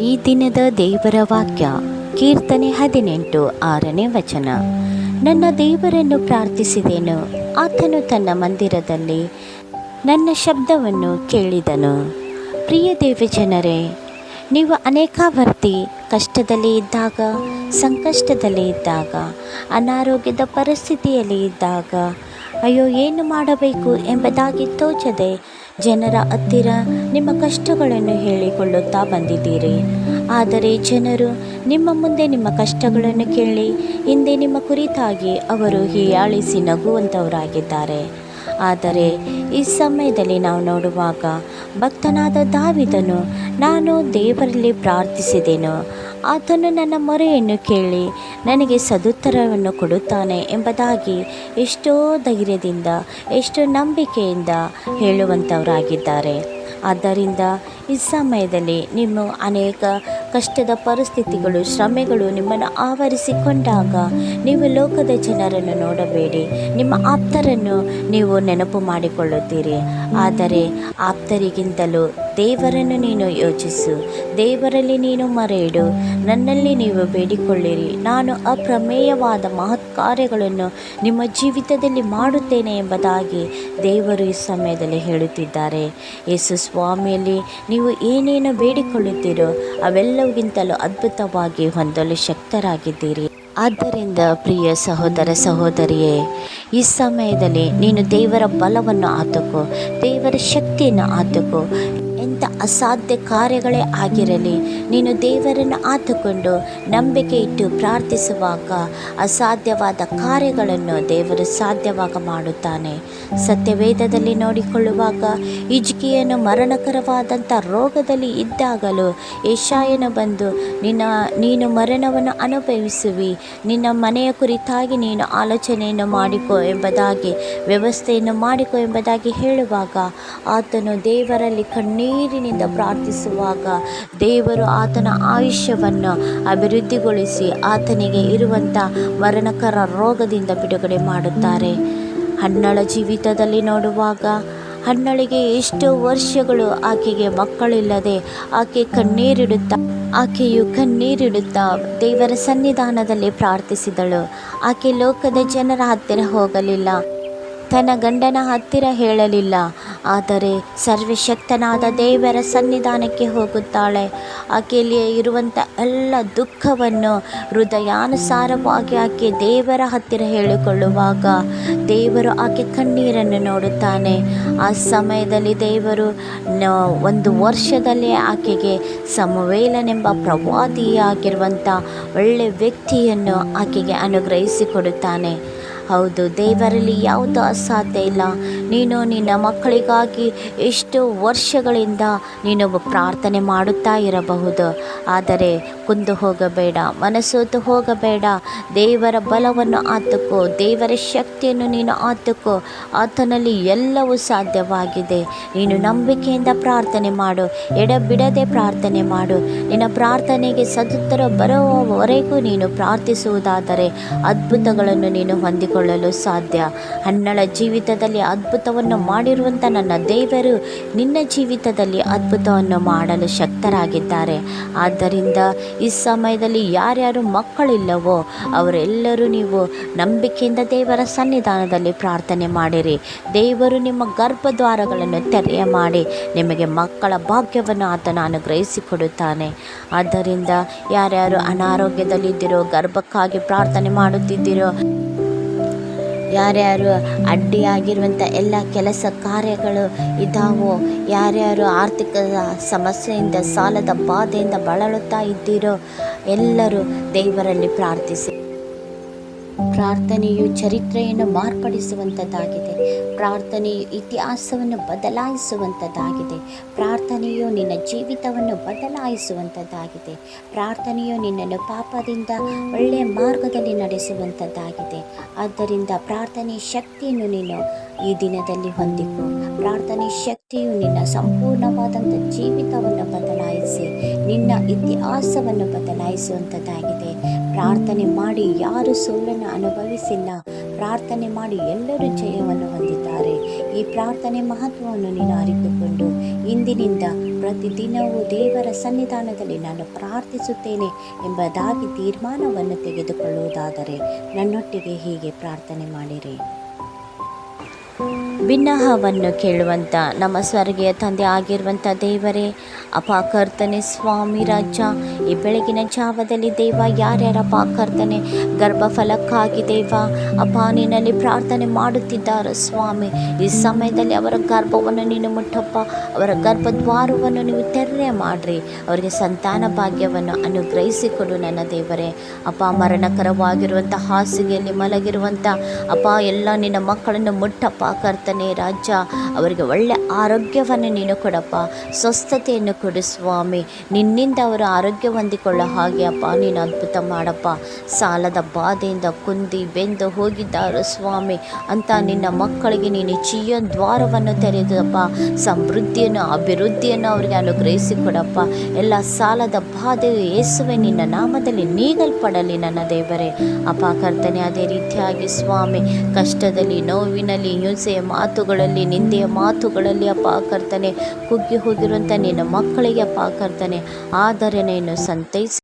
ಈ ದಿನದ ದೇವರ ವಾಕ್ಯ ಕೀರ್ತನೆ 18 6ನೇ ವಚನ. ನನ್ನ ದೇವರನ್ನು ಪ್ರಾರ್ಥಿಸಿದೆನು, ಆತನು ತನ್ನ ಮಂದಿರದಲ್ಲಿ ನನ್ನ ಶಬ್ದವನ್ನು ಕೇಳಿದನು. ಪ್ರಿಯ ದೇವಜನರೇ, ನೀವು ಅನೇಕಾವರ್ತಿ ಕಷ್ಟದಲ್ಲಿ ಇದ್ದಾಗ, ಸಂಕಷ್ಟದಲ್ಲಿ ಇದ್ದಾಗ, ಅನಾರೋಗ್ಯದ ಪರಿಸ್ಥಿತಿಯಲ್ಲಿ ಇದ್ದಾಗ, ಅಯ್ಯೋ ಏನು ಮಾಡಬೇಕು ಎಂಬುದಾಗಿ ತೋಚದೆ ಜನರ ಹತ್ತಿರ ನಿಮ್ಮ ಕಷ್ಟಗಳನ್ನು ಹೇಳಿಕೊಳ್ಳುತ್ತಾ ಬಂದಿದ್ದೀರಿ. ಆದರೆ ಜನರು ನಿಮ್ಮ ಮುಂದೆ ನಿಮ್ಮ ಕಷ್ಟಗಳನ್ನು ಕೇಳಿ ಹಿಂದೆ ನಿಮ್ಮ ಕುರಿತಾಗಿ ಅವರು ಹೀಯಾಳಿಸಿ ನಗುವಂಥವರಾಗಿದ್ದಾರೆ. ಆದರೆ ಈ ಸಮಯದಲ್ಲಿ ನಾವು ನೋಡುವಾಗ ಭಕ್ತನಾದ ದಾವೀದನು, ನಾನು ದೇವರಲ್ಲಿ ಪ್ರಾರ್ಥಿಸಿದೆನು, ಆತನು ನನ್ನ ಮೊರೆಯನ್ನು ಕೇಳಿ ನನಗೆ ಸದುತ್ತರವನ್ನು ಕೊಡುತ್ತಾನೆ ಎಂಬುದಾಗಿ ಎಷ್ಟೋ ಧೈರ್ಯದಿಂದ, ಎಷ್ಟೋ ನಂಬಿಕೆಯಿಂದ ಹೇಳುವಂಥವರಾಗಿದ್ದಾರೆ. ಆದ್ದರಿಂದ ಈ ಸಮಯದಲ್ಲಿ ನಿಮ್ಮ ಅನೇಕ ಕಷ್ಟದ ಪರಿಸ್ಥಿತಿಗಳು, ಶ್ರಮೆಗಳು ನಿಮ್ಮನ್ನು ಆವರಿಸಿಕೊಂಡಾಗ ನೀವು ಲೋಕದ ಜನರನ್ನು ನೋಡಬೇಡಿ, ನಿಮ್ಮ ಆಪ್ತರನ್ನು ನೀವು ನೆನಪು ಮಾಡಿಕೊಳ್ಳುತ್ತೀರಿ. ಆದರೆ ಆಪ್ತರಿಗಿಂತಲೂ ದೇವರನ್ನು ನೀನು ಯೋಚಿಸು, ದೇವರಲ್ಲಿ ನೀನು ಮೊರೆಯಿಡು, ನನ್ನಲ್ಲಿ ನೀವು ಬೇಡಿಕೊಳ್ಳಿರಿ, ನಾನು ಅಪ್ರಮೇಯವಾದ ಮಹತ್ ಕಾರ್ಯಗಳನ್ನು ನಿಮ್ಮ ಜೀವಿತದಲ್ಲಿ ಮಾಡುತ್ತೇನೆ ಎಂಬುದಾಗಿ ದೇವರು ಈ ಸಮಯದಲ್ಲಿ ಹೇಳುತ್ತಿದ್ದಾರೆ. ಯೇಸು ಸ್ವಾಮಿಯಲ್ಲಿ ನೀವು ಏನೇನು ಬೇಡಿಕೊಳ್ಳುತ್ತೀರೋ ಅವೆಲ್ಲವುಗಿಂತಲೂ ಅದ್ಭುತವಾಗಿ ಹೊಂದಲು ಶಕ್ತರಾಗಿದ್ದೀರಿ. ಆದ್ದರಿಂದ ಪ್ರಿಯ ಸಹೋದರ ಸಹೋದರಿಯೇ, ಈ ಸಮಯದಲ್ಲಿ ನೀನು ದೇವರ ಬಲವನ್ನು ಆತುಕೋ, ದೇವರ ಶಕ್ತಿಯನ್ನು ಆತುಕೋ. ಎಂಥ ಅಸಾಧ್ಯ ಕಾರ್ಯಗಳೇ ಆಗಿರಲಿ, ನೀನು ದೇವರನ್ನು ಆತುಕೊಂಡು ನಂಬಿಕೆ ಇಟ್ಟು ಪ್ರಾರ್ಥಿಸುವಾಗ ಅಸಾಧ್ಯವಾದ ಕಾರ್ಯಗಳನ್ನು ದೇವರು ಸಾಧ್ಯವಾಗ ಮಾಡುತ್ತಾನೆ. ಸತ್ಯವೇದದಲ್ಲಿ ನೋಡಿಕೊಳ್ಳುವಾಗ ಹಿಜ್ಕೀಯನು ಮರಣಕರವಾದಂಥ ರೋಗದಲ್ಲಿ ಇದ್ದಾಗಲೂ ಯೆಶಾಯನು ಬಂದು ನೀನು ಮರಣವನ್ನು ಅನುಭವಿಸುವಿ, ನಿನ್ನ ಮನೆಯ ಕುರಿತಾಗಿ ನೀನು ಆಲೋಚನೆಯನ್ನು ಮಾಡಿಕೊ ಎಂಬುದಾಗಿ, ವ್ಯವಸ್ಥೆಯನ್ನು ಮಾಡಿಕೊ ಎಂಬುದಾಗಿ ಹೇಳುವಾಗ ಆತನು ದೇವರಲ್ಲಿ ಕಣ್ಣೀರಿನಿಂದ ಪ್ರಾರ್ಥಿಸುವಾಗ ದೇವರು ಆತನ ಆಯುಷ್ಯವನ್ನು ಅಭಿವೃದ್ಧಿಗೊಳಿಸಿ ಆತನಿಗೆ ಇರುವಂಥ ಮರಣಕರ ರೋಗದಿಂದ ಬಿಡುಗಡೆ ಮಾಡುತ್ತಾರೆ. ಹನ್ನಳ ಜೀವಿತದಲ್ಲಿ ನೋಡುವಾಗ ಹನ್ನಳಿಗೆ ಎಷ್ಟೋ ವರ್ಷಗಳು ಆಕೆಗೆ ಮಕ್ಕಳಿಲ್ಲದೆ ಆಕೆಯು ಕಣ್ಣೀರಿಡುತ್ತಾ ದೇವರ ಸನ್ನಿಧಾನದಲ್ಲಿ ಪ್ರಾರ್ಥಿಸಿದಳು. ಆಕೆ ಲೋಕದ ಜನರ ಹತ್ತಿರ ಹೋಗಲಿಲ್ಲ, ತನ್ನ ಗಂಡನ ಹತ್ತಿರ ಹೇಳಲಿಲ್ಲ, ಆದರೆ ಸರ್ವಶಕ್ತನಾದ ದೇವರ ಸನ್ನಿಧಾನಕ್ಕೆ ಹೋಗುತ್ತಾಳೆ. ಆಕೆಯಲ್ಲಿ ಇರುವಂಥ ಎಲ್ಲ ದುಃಖವನ್ನು ಹೃದಯಾನುಸಾರವಾಗಿ ಆಕೆ ದೇವರ ಹತ್ತಿರ ಹೇಳಿಕೊಳ್ಳುವಾಗ ದೇವರು ಆಕೆ ಕಣ್ಣೀರನ್ನು ನೋಡುತ್ತಾನೆ. ಆ ಸಮಯದಲ್ಲಿ ದೇವರು 1 ವರ್ಷದಲ್ಲೇ ಆಕೆಗೆ ಸಮುವೇಲನೆಂಬ ಪ್ರವಾದಿಯಾಗಿರುವಂಥ ಒಳ್ಳೆಯ ವ್ಯಕ್ತಿಯನ್ನು ಆಕೆಗೆ ಅನುಗ್ರಹಿಸಿಕೊಡುತ್ತಾನೆ. ಹೌದು, ದೇವರಲ್ಲಿ ಯಾವುದೂ ಅಸಾಧ್ಯ ಇಲ್ಲ. ನೀನು ನಿನ್ನ ಮಕ್ಕಳಿಗಾಗಿ ಎಷ್ಟೋ ವರ್ಷಗಳಿಂದ ನೀನು ಪ್ರಾರ್ಥನೆ ಮಾಡುತ್ತಾ ಇರಬಹುದು, ಆದರೆ ಕುಂದು ಹೋಗಬೇಡ, ಮನಸೋತು ಹೋಗಬೇಡ. ದೇವರ ಬಲವನ್ನು ಆತುಕೋ, ದೇವರ ಶಕ್ತಿಯನ್ನು ನೀನು ಆತುಕೋ. ಆತನಲ್ಲಿ ಎಲ್ಲವೂ ಸಾಧ್ಯವಾಗಿದೆ. ನೀನು ನಂಬಿಕೆಯಿಂದ ಪ್ರಾರ್ಥನೆ ಮಾಡು, ಎಡಬಿಡದೆ ಪ್ರಾರ್ಥನೆ ಮಾಡು. ನಿನ್ನ ಪ್ರಾರ್ಥನೆಗೆ ಸದುತ್ತರ ಬರುವವರೆಗೂ ನೀನು ಪ್ರಾರ್ಥಿಸುವುದಾದರೆ ಅದ್ಭುತಗಳನ್ನು ನೀನು ಹೊಂದಿಕೊಳ್ಳಲು ಸಾಧ್ಯ. ಹನ್ನಳ ಜೀವಿತದಲ್ಲಿ ಅದ್ಭುತವನ್ನು ಮಾಡಿರುವಂಥ ನನ್ನ ದೇವರು ನಿನ್ನ ಜೀವಿತದಲ್ಲಿ ಅದ್ಭುತವನ್ನು ಮಾಡಲು ಶಕ್ತರಾಗಿದ್ದಾರೆ. ಆದ್ದರಿಂದ ಈ ಸಮಯದಲ್ಲಿ ಯಾರ್ಯಾರು ಮಕ್ಕಳಿಲ್ಲವೋ ಅವರೆಲ್ಲರೂ ನೀವು ನಂಬಿಕೆಯಿಂದ ದೇವರ ಸನ್ನಿಧಾನದಲ್ಲಿ ಪ್ರಾರ್ಥನೆ ಮಾಡಿರಿ. ದೇವರು ನಿಮ್ಮ ಗರ್ಭದ್ವಾರಗಳನ್ನು ತೆರೆಯ ಮಾಡಿ ನಿಮಗೆ ಮಕ್ಕಳ ಭಾಗ್ಯವನ್ನು ಆತನು ಅನುಗ್ರಹಿಸಿಕೊಡುತ್ತಾನೆ. ಆದ್ದರಿಂದ ಯಾರ್ಯಾರು ಅನಾರೋಗ್ಯದಲ್ಲಿದ್ದೀರೋ, ಗರ್ಭಕ್ಕಾಗಿ ಪ್ರಾರ್ಥನೆ ಮಾಡುತ್ತಿದ್ದೀರೋ, ಯಾರ್ಯಾರು ಅಡ್ಡಿಯಾಗಿರುವಂಥ ಎಲ್ಲ ಕೆಲಸ ಕಾರ್ಯಗಳು ಇದ್ದಾವೋ, ಯಾರ್ಯಾರು ಆರ್ಥಿಕ ಸಮಸ್ಯೆಯಿಂದ, ಸಾಲದ ಬಾಧೆಯಿಂದ ಬಳಲುತ್ತಾ ಇದ್ದೀರೋ ಎಲ್ಲರೂ ದೇವರಲ್ಲಿ ಪ್ರಾರ್ಥಿಸಿ. ಪ್ರಾರ್ಥನೆಯು ಚರಿತ್ರೆಯನ್ನು ಮಾರ್ಪಡಿಸುವಂಥದ್ದಾಗಿದೆ. ಪ್ರಾರ್ಥನೆಯು ಇತಿಹಾಸವನ್ನು ಬದಲಾಯಿಸುವಂಥದ್ದಾಗಿದೆ. ಪ್ರಾರ್ಥನೆಯು ನಿನ್ನ ಜೀವಿತವನ್ನು ಬದಲಾಯಿಸುವಂಥದ್ದಾಗಿದೆ. ಪ್ರಾರ್ಥನೆಯು ನಿನ್ನನ್ನು ಪಾಪದಿಂದ ಒಳ್ಳೆಯ ಮಾರ್ಗದಲ್ಲಿ ನಡೆಸುವಂಥದ್ದಾಗಿದೆ. ಆದ್ದರಿಂದ ಪ್ರಾರ್ಥನೆಯ ಶಕ್ತಿಯನ್ನು ನೀನು ಈ ದಿನದಲ್ಲಿ ಹೊಂದಿಕೊ. ಪ್ರಾರ್ಥನೆಯ ಶಕ್ತಿಯು ನಿನ್ನ ಸಂಪೂರ್ಣವಾದಂಥ ಜೀವಿತವನ್ನು ಬದಲಾಯಿಸಿ ನಿನ್ನ ಇತಿಹಾಸವನ್ನು ಬದಲಾಯಿಸುವಂಥದ್ದಾಗಿದೆ. ಪ್ರಾರ್ಥನೆ ಮಾಡಿ ಯಾರು ಸೋಲನ್ನು ಅನುಭವಿಸಿಲ್ಲ, ಪ್ರಾರ್ಥನೆ ಮಾಡಿ ಎಲ್ಲರೂ ಜಯವನ್ನು ಹೊಂದಿದ್ದಾರೆ. ಈ ಪ್ರಾರ್ಥನೆ ಮಹತ್ವವನ್ನು ನೀನು ಅರಿತುಕೊಂಡು ಇಂದಿನಿಂದ ಪ್ರತಿದಿನವೂ ದೇವರ ಸನ್ನಿಧಾನದಲ್ಲಿ ನಾನು ಪ್ರಾರ್ಥಿಸುತ್ತೇನೆ ಎಂಬುದಾಗಿ ತೀರ್ಮಾನವನ್ನು ತೆಗೆದುಕೊಳ್ಳುವುದಾದರೆ ನನ್ನೊಟ್ಟಿಗೆ ಹೀಗೆ ಪ್ರಾರ್ಥನೆ ಮಾಡಿರಿ. ಬಿನ್ನಹವನ್ನು ಕೇಳುವಂಥ ನಮ್ಮ ಸ್ವರ್ಗೀಯ ತಂದೆ ಆಗಿರುವಂಥ ದೇವರೇ, ಅಪ್ಪ ಕರ್ತನೆ ಸ್ವಾಮಿ ರಾಜ, ಈ ಬೆಳಗಿನ ಜಾವದಲ್ಲಿ ದೇವ ಯಾರ್ಯಾರಪ್ಪ ಕರ್ತನೆ ಗರ್ಭಫಲಕ್ಕಾಗಿ ದೇವ ಅಪ್ಪ ನಿನ್ನಲ್ಲಿ ಪ್ರಾರ್ಥನೆ ಮಾಡುತ್ತಿದ್ದಾರೆ ಸ್ವಾಮಿ, ಈ ಸಮಯದಲ್ಲಿ ಅವರ ಗರ್ಭವನ್ನು ನೀನು ಮುಟ್ಟಪ್ಪ, ಅವರ ಗರ್ಭದ್ವಾರವನ್ನು ನೀವು ತೆರೆ ಮಾಡಿರಿ, ಅವರಿಗೆ ಸಂತಾನ ಭಾಗ್ಯವನ್ನು ಅನುಗ್ರಹಿಸಿಕೊಡು ನನ್ನ ದೇವರೇ. ಅಪ್ಪ ಮರಣಕರವಾಗಿರುವಂಥ ಹಾಸಿಗೆಯಲ್ಲಿ ಮಲಗಿರುವಂಥ ಅಪ್ಪ ಎಲ್ಲ ನಿನ್ನ ಮಕ್ಕಳನ್ನು ಮುಟ್ಟಪ್ಪ ಕರ್ತನೆ ರಾಜ, ಅವರಿಗೆ ಒಳ್ಳೆ ಆರೋಗ್ಯವನ್ನು ನೀನು ಕೊಡಪ್ಪ, ಸ್ವಸ್ಥತೆಯನ್ನು ಕೊಡು ಸ್ವಾಮಿ, ನಿನ್ನಿಂದ ಅವರು ಆರೋಗ್ಯ ಹೊಂದಿಕೊಳ್ಳೋ ಹಾಗೆ ಅಪ್ಪ ನೀನು ಅದ್ಭುತ ಮಾಡಪ್ಪ. ಸಾಲದ ಬಾಧೆಯಿಂದ ಕುಂದಿ ಬೆಂದು ಹೋಗಿದ್ದಾರೆ ಸ್ವಾಮಿ, ಅಂತ ನಿನ್ನ ಮಕ್ಕಳಿಗೆ ನೀನು ಜೀವನ ದ್ವಾರವನ್ನು ತೆರೆದಪ್ಪ, ಸಮೃದ್ಧಿಯನ್ನು ಅಭಿವೃದ್ಧಿಯನ್ನು ಅವರಿಗೆ ಅನುಗ್ರಹಿಸಿಕೊಡಪ್ಪ. ಎಲ್ಲ ಸಾಲದ ಬಾಧೆಯು ಯೇಸುವೆ ನಿನ್ನ ನಾಮದಲ್ಲಿ ನೀಗಲ್ಪಡಲಿ ನನ್ನ ದೇವರೇ. ಅಪ್ಪ ಕರ್ತನೆ ಅದೇ ರೀತಿಯಾಗಿ ಸ್ವಾಮಿ ಕಷ್ಟದಲ್ಲಿ ನೋವಿನಲ್ಲಿ ಹಿಂಸೆಯ ಮಾತುಗಳಲ್ಲಿ ನಿಂದೆಯ ಮಾತುಗಳಲ್ಲಿ ಅಪ್ಪ ಕರ್ತನೆ ಕುಗ್ಗಿ ಹೋಗಿರುವಂಥ ನಿನ್ನ ಮಕ್ಕಳಿಗೆ ಅಪ್ಪ ಕರ್ತನೆ ಆದರೆ ನೀನು ಸಂತೈಸಿ